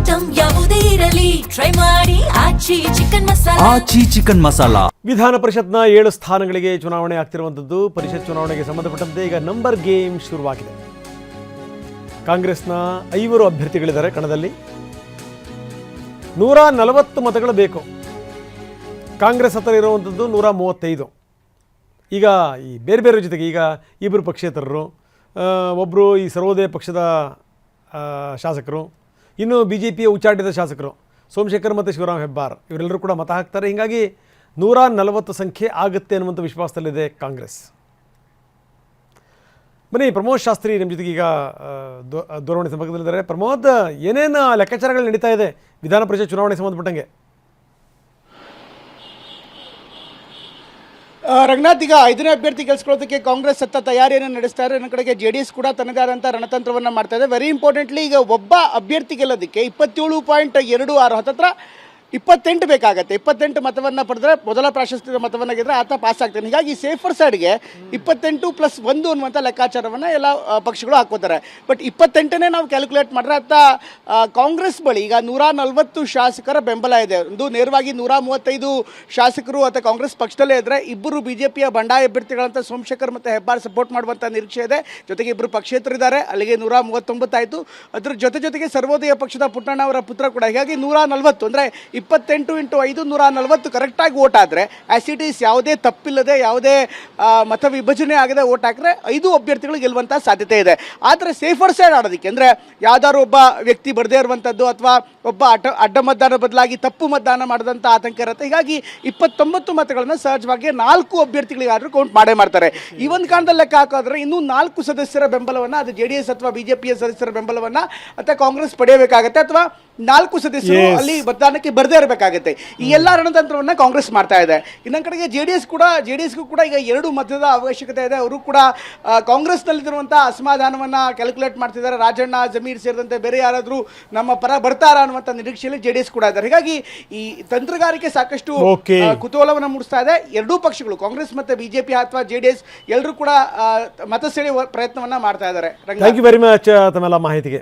Item ಯಾವುದೇ ಇರಲಿ try ಮಾಡಿ ಆಚಿ ಚಿಕನ್ ಮಸಾಲಾ. ವಿಧಾನ ಪರಿಷತ್ನ 7 ಸ್ಥಾನಗಳಿಗೆ ಚುನಾವಣೆ ಆಗ್ತಿರುವಂಥದ್ದು. ಪರಿಷತ್ ಚುನಾವಣೆಗೆ ಸಂಬಂಧಪಟ್ಟಂತೆ ಈಗ ನಂಬರ್ ಗೇಮ್ ಶುರುವಾಗಿದೆ. ಕಾಂಗ್ರೆಸ್ನ 5 ಅಭ್ಯರ್ಥಿಗಳಿದ್ದಾರೆ ಕಣದಲ್ಲಿ. 140 ಮತಗಳು ಬೇಕು. ಕಾಂಗ್ರೆಸ್ ಹತ್ತಿರ ಇರುವಂಥದ್ದು 135. ಈಗ ಈ ಬೇರೆ ಬೇರೆ ಜೊತೆಗೆ ಈಗ ಇಬ್ಬರು ಪಕ್ಷೇತರರು, ಒಬ್ಬರು ಈ ಸರ್ವೋದಯ ಪಕ್ಷದ ಶಾಸಕರು, ಇನ್ನು BJPಯ ಉಚ್ಚಾಟಿತ ಶಾಸಕರು ಸೋಮಶೇಖರ್ ಮತ್ತು ಶಿವರಾಮ್ ಹೆಬ್ಬಾರ್ ಇವರೆಲ್ಲರೂ ಕೂಡ ಮತ ಹಾಕ್ತಾರೆ. ಹೀಗಾಗಿ 140 ಸಂಖ್ಯೆ ಆಗುತ್ತೆ ಅನ್ನುವಂಥ ವಿಶ್ವಾಸದಲ್ಲಿದೆ ಕಾಂಗ್ರೆಸ್. ಬನ್ನಿ, ಪ್ರಮೋದ್ ಶಾಸ್ತ್ರಿ ನಿಮ್ಮ ಜೊತೆಗೆ ಈಗ ದೂರವಾಣಿ ಸಂಪರ್ಕದಲ್ಲಿದ್ದಾರೆ. ಪ್ರಮೋದ್, ಏನೇನು ಲೆಕ್ಕಾಚಾರಗಳು ನಡೀತಾ ಇದೆ ವಿಧಾನ ಪರಿಷತ್ ಚುನಾವಣೆಗೆ ಸಂಬಂಧಪಟ್ಟಂಗೆ? ರಂಗನಾಥ್, ಈಗ 5ನೇ ಅಭ್ಯರ್ಥಿ ಗೆಲ್ಸ್ಕೊಳ್ಳೋದಕ್ಕೆ ಕಾಂಗ್ರೆಸ್ ಸತ್ತ ತಯಾರಿಯನ್ನು ನಡೆಸ್ತಾ ಇದೆ. ನನ್ನ ಕಡೆಗೆ JDS ಕೂಡ ತನ್ನದೇ ಆದಂಥ ರಣತಂತ್ರವನ್ನು ಮಾಡ್ತಾ ಇದೆ. ವೆರಿ ಇಂಪಾರ್ಟೆಂಟ್ಲಿ, ಈಗ ಒಬ್ಬ ಅಭ್ಯರ್ಥಿ ಗೆಲ್ಲೋದಕ್ಕೆ 27.26 ಹತ್ತತ್ರ 28 ಬೇಕಾಗತ್ತೆ. 28 ಮತವನ್ನು ಪಡೆದ್ರೆ ಮೊದಲ ಪ್ರಾಶಸ್ತ್ಯದ ಮತವನ್ನು ಗೆದ್ರೆ ಆತ ಪಾಸ್ ಆಗ್ತಾನೆ. ಹೀಗಾಗಿ ಸೇಫರ್ ಸೈಡ್ಗೆ 28+1 ಅನ್ನುವಂಥ ಲೆಕ್ಕಾಚಾರವನ್ನು ಎಲ್ಲ ಪಕ್ಷಗಳು ಹಾಕೋತಾರೆ. ಬಟ್ 28ನೇ ನಾವು ಕ್ಯಾಲ್ಕುಲೇಟ್ ಮಾಡಿದ್ರೆ ಆತ ಕಾಂಗ್ರೆಸ್ ಬಳಿ ಈಗ 140 ಶಾಸಕರ ಬೆಂಬಲ ಇದೆ. ಒಂದು ನೇರವಾಗಿ 135 ಶಾಸಕರು ಅಥವಾ ಕಾಂಗ್ರೆಸ್ ಪಕ್ಷದಲ್ಲೇ ಇದ್ದರೆ, ಇಬ್ಬರು BJPಯ ಬಂಡಾಯ ಅಭ್ಯರ್ಥಿಗಳಂತ ಸೋಮಶೇಖರ್ ಮತ್ತು ಹೆಬ್ಬಾರ್ ಸಪೋರ್ಟ್ ಮಾಡುವಂಥ ನಿರೀಕ್ಷೆ ಇದೆ. ಜೊತೆಗೆ ಇಬ್ಬರು ಪಕ್ಷೇತರಿದ್ದಾರೆ, ಅಲ್ಲಿಗೆ 139 ಆಯಿತು. ಅದ್ರ ಜೊತೆಗೆ ಸರ್ವೋದಯ ಪಕ್ಷದ ಪುಟ್ಟಣ್ಣ ಅವರ ಪುತ್ರ ಕೂಡ. ಹೀಗಾಗಿ 140 ಅಂದರೆ 28 × 5 140 ಕರೆಕ್ಟಾಗಿ ವೋಟ್ ಆದರೆ ಆ್ಯಸಿಟೀಸ್ ಯಾವುದೇ ತಪ್ಪಿಲ್ಲದೆ ಯಾವುದೇ ಮತ ವಿಭಜನೆ ಆಗದೆ ವೋಟ್ ಹಾಕಿದ್ರೆ 5 ಅಭ್ಯರ್ಥಿಗಳು ಗೆಲ್ಲುವಂಥ ಸಾಧ್ಯತೆ ಇದೆ. ಆದರೆ ಸೇಫರ್ ಸೈಡ್ ಆಡೋದಕ್ಕೆ ಅಂದರೆ ಯಾವ್ದಾದ್ರು ಒಬ್ಬ ವ್ಯಕ್ತಿ ಬರದೇ ಇರುವಂಥದ್ದು ಅಥವಾ ಒಬ್ಬ ಅಡ್ಡ ಮತದಾನ ಬದಲಾಗಿ ತಪ್ಪು ಮತದಾನ ಮಾಡಿದಂಥ ಆತಂಕ ಇರುತ್ತೆ. ಹೀಗಾಗಿ 29 ಮತಗಳನ್ನು ಸಹಜವಾಗಿ 4 ಅಭ್ಯರ್ಥಿಗಳಿಗಾದರೂ ಕೌಂಟ್ ಮಾಡೇ ಮಾಡ್ತಾರೆ. ಈ ಒಂದು ಕಾರಣದಲ್ಲಿ ಲೆಕ್ಕ ಹಾಕೋದ್ರೆ ಇನ್ನೂ 4 ಸದಸ್ಯರ ಬೆಂಬಲವನ್ನು, ಅದು JDS ಅಥವಾ BJPಯ ಸದಸ್ಯರ ಬೆಂಬಲವನ್ನು ಅಥವಾ ಕಾಂಗ್ರೆಸ್ ಪಡೆಯಬೇಕಾಗತ್ತೆ, ಅಥವಾ 4 ಸದಸ್ಯರು ಅಲ್ಲಿ ಮತದಾನಕ್ಕೆ ಬರದೇ ಇರಬೇಕಾಗುತ್ತೆ. ಈ ಎಲ್ಲ ರಣತಂತ್ರವನ್ನು ಕಾಂಗ್ರೆಸ್ ಮಾಡ್ತಾ ಇದೆ. ಇನ್ನೊಂದು ಕಡೆಗೆ JDSಗೂ ಕೂಡ ಈಗ 2 ಮತದ ಅವಶ್ಯಕತೆ ಇದೆ. ಅವರು ಕೂಡ ಕಾಂಗ್ರೆಸ್ನಲ್ಲಿರುವಂಥ ಅಸಮಾಧಾನವನ್ನು ಕ್ಯಾಲ್ಕುಲೇಟ್ ಮಾಡ್ತಿದ್ದಾರೆ. ರಾಜಣ್ಣ, ಜಮೀರ್ ಸೇರಿದಂತೆ ಬೇರೆ ಯಾರಾದರೂ ನಮ್ಮ ಪರ ಬರ್ತಾರಾ ಅನ್ನುವಂಥ ನಿರೀಕ್ಷೆಯಲ್ಲಿ JDS ಕೂಡ ಇದ್ದಾರೆ. ಹೀಗಾಗಿ ಈ ತಂತ್ರಗಾರಿಕೆ ಸಾಕಷ್ಟು ಕುತೂಹಲವನ್ನು ಮೂಡಿಸ್ತಾ ಇದೆ. 2 ಪಕ್ಷಗಳು, ಕಾಂಗ್ರೆಸ್ ಮತ್ತು BJP ಅಥವಾ JDS, ಎಲ್ಲರೂ ಕೂಡ ಮತ ಸೆಳೆಯುವ ಪ್ರಯತ್ನವನ್ನು ಮಾಡ್ತಾ ಇದ್ದಾರೆ. ಥ್ಯಾಂಕ್ ಯು ವೆರಿ ಮಚ್ ತಮ್ಮೆಲ್ಲ ಮಾಹಿತಿಗೆ.